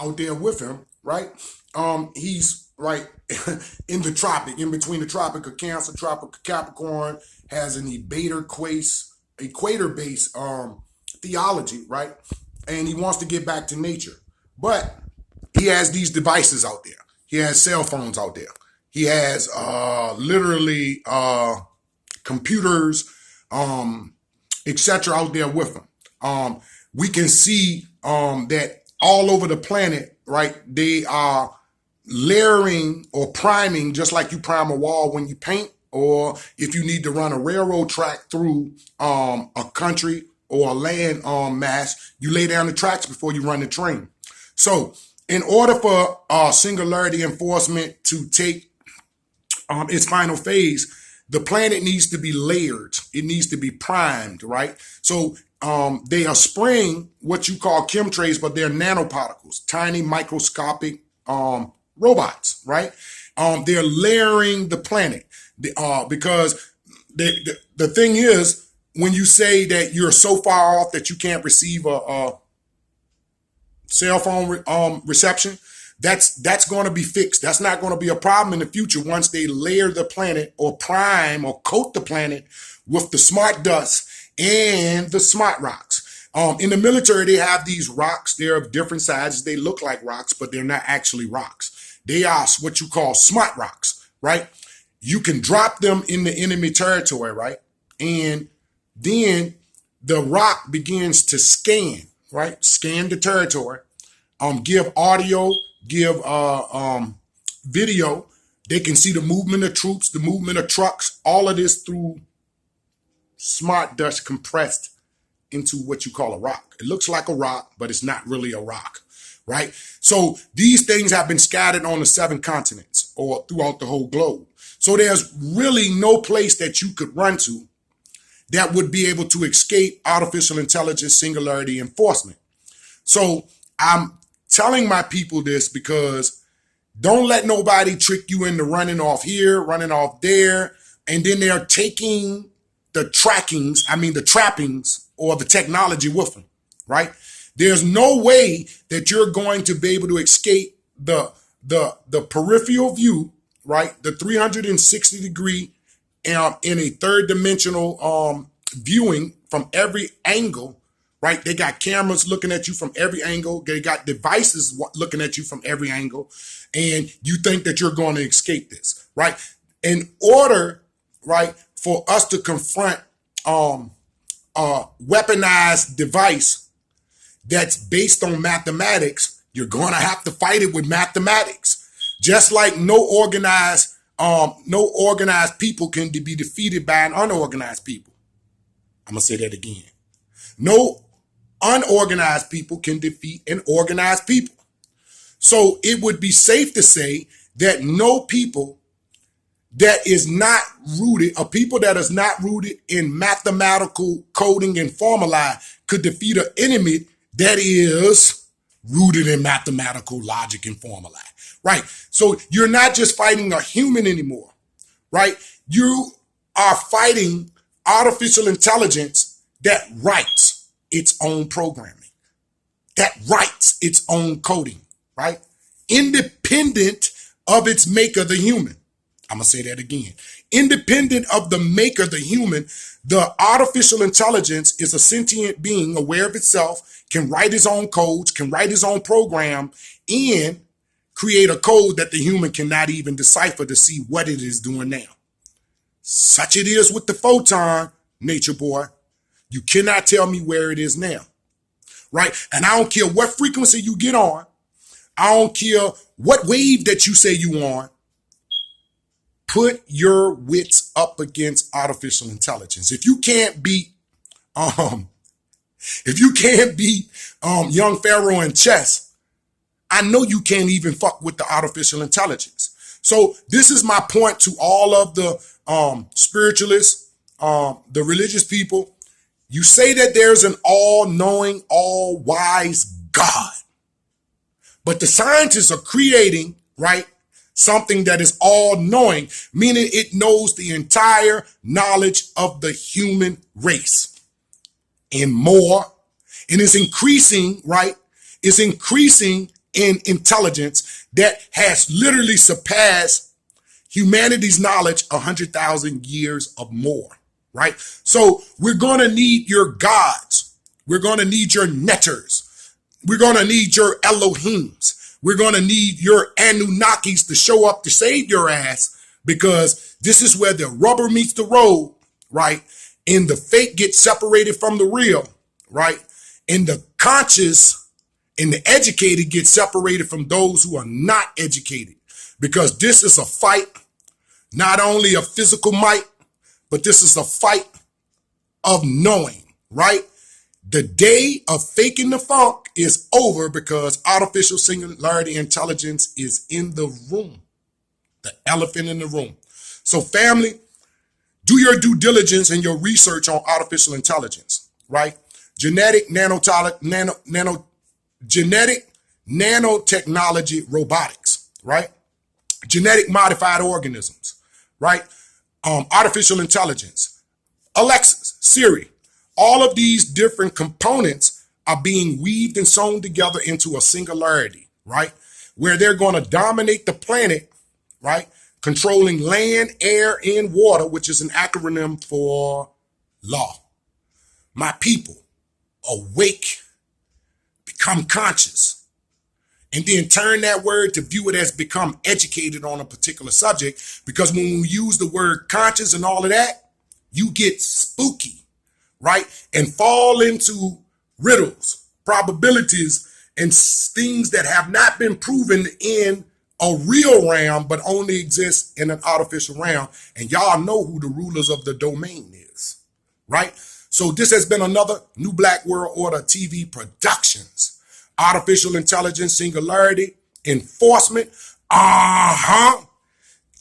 out there with him, right? He's right in the tropic, in between the Tropic of Cancer, Tropic of Capricorn, has an equator-based theology, right? And he wants to get back to nature. But he has these devices out there. He has cell phones out there. He has literally computers, etc. out there with him. We can see that all over the planet, right? They are layering or priming, just like you prime a wall when you paint, or if you need to run a railroad track through a country or a land mass, you lay down the tracks before you run the train. So in order for singularity enforcement to take its final phase, the planet needs to be layered. It needs to be primed, right? So they are spraying what you call chemtrails, but they're nanoparticles, tiny microscopic robots, right? They're layering the planet because the thing is, when you say that you're so far off that you can't receive a cell phone reception, that's going to be fixed. That's not going to be a problem in the future once they layer the planet or prime or coat the planet with the smart dust and the smart rocks. In the military, they have these rocks. They're of different sizes. They look like rocks, but they're not actually rocks. They are what you call smart rocks, right? You can drop them in the enemy territory, right? And then the rock begins to scan, right? Scan the territory, give audio, give video. They can see the movement of troops, the movement of trucks, all of this through smart dust compressed into what you call a rock. It looks like a rock, but it's not really a rock, right? So these things have been scattered on the 7 continents or throughout the whole globe. So there's really no place that you could run to that would be able to escape artificial intelligence singularity enforcement. So I'm telling my people this because don't let nobody trick you into running off here, running off there, and then they're taking the trappings or the technology with them, right? There's no way that you're going to be able to escape the peripheral view, right? The 360 degree in a third dimensional viewing from every angle, right? They got cameras looking at you from every angle. They got devices looking at you from every angle. And you think that you're going to escape this, right? In order, right, for us to confront a weaponized device that's based on mathematics, you're going to have to fight it with mathematics. Just like no organized people can be defeated by an unorganized people. I'm going to say that again. No unorganized people can defeat an organized people. So it would be safe to say that no people that is not rooted, a people that is not rooted in mathematical coding and formulae could defeat an enemy that is rooted in mathematical logic and formulae, right? So you're not just fighting a human anymore, right? You are fighting artificial intelligence that writes its own programming, that writes its own coding, right? Independent of its maker, the human. I'm going to say that again. Independent of the maker, the human, the artificial intelligence is a sentient being aware of itself, can write its own codes, can write its own program, and create a code that the human cannot even decipher to see what it is doing now. Such it is with the photon, nature boy. You cannot tell me where it is now, right? And I don't care what frequency you get on. I don't care what wave that you say you on. Put your wits up against artificial intelligence. If you can't beat young Pharaoh in chess, I know you can't even fuck with the artificial intelligence. So this is my point to all of the spiritualists, the religious people. You say that there's an all-knowing, all-wise God, but the scientists are creating, right, something that is all-knowing, meaning it knows the entire knowledge of the human race and more. And it's increasing, right? It's increasing in intelligence that has literally surpassed humanity's knowledge 100,000 years or more, right? So we're going to need your gods. We're going to need your netters. We're going to need your Elohims. We're going to need your Anunnakis to show up to save your ass, because this is where the rubber meets the road, right? And the fake gets separated from the real, right? And the conscious and the educated get separated from those who are not educated, because this is a fight, not only of physical might, but this is a fight of knowing, right? The day of faking the funk is over, because artificial singularity intelligence is in the room, the elephant in the room. So family, do your due diligence and your research on artificial intelligence, right? Genetic nanotechnology robotics, right? Genetic modified organisms, right? Artificial intelligence, Alexis, Siri, all of these different components are being weaved and sewn together into a singularity, right? Where they're going to dominate the planet, right? Controlling land, air, and water, which is an acronym for law. My people, awake, become conscious, and then turn that word to view it as become educated on a particular subject. Because when we use the word conscious and all of that, you get spooky, right? And fall into riddles, probabilities, and things that have not been proven in a real realm, but only exist in an artificial realm. And y'all know who the rulers of the domain is, right? So this has been another New Black World Order TV Productions. Artificial intelligence, singularity, enforcement.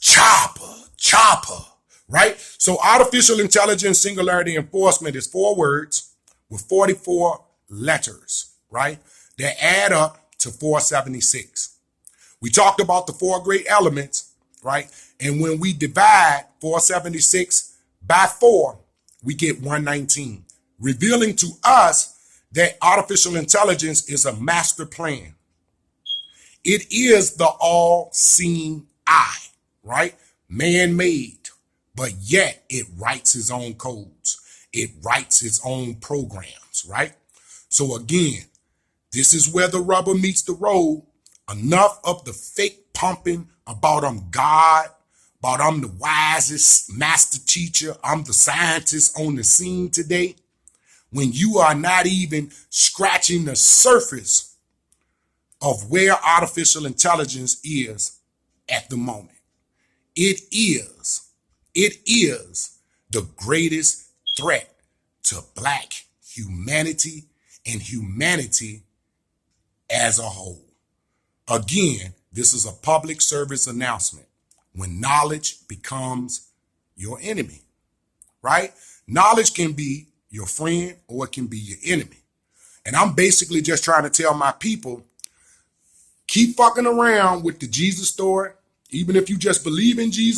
Chopper, right? So artificial intelligence, singularity, enforcement is 4 words with 44 letters, right? That add up to 476. We talked about the 4 great elements, right? And when we divide 476 by 4, we get 119, revealing to us that artificial intelligence is a master plan. It is the all-seeing eye, right? Man-made, but yet it writes its own codes. It writes its own programs, right? So again, this is where the rubber meets the road. Enough of the fake pumping about I'm God, about I'm the wisest master teacher, I'm the scientist on the scene today, when you are not even scratching the surface of where artificial intelligence is at the moment. It is the greatest threat to Black humanity and humanity as a whole. Again, this is a public service announcement. When knowledge becomes your enemy, right? Knowledge can be your friend or it can be your enemy. And I'm basically just trying to tell my people, keep fucking around with the Jesus story. Even if you just believe in Jesus,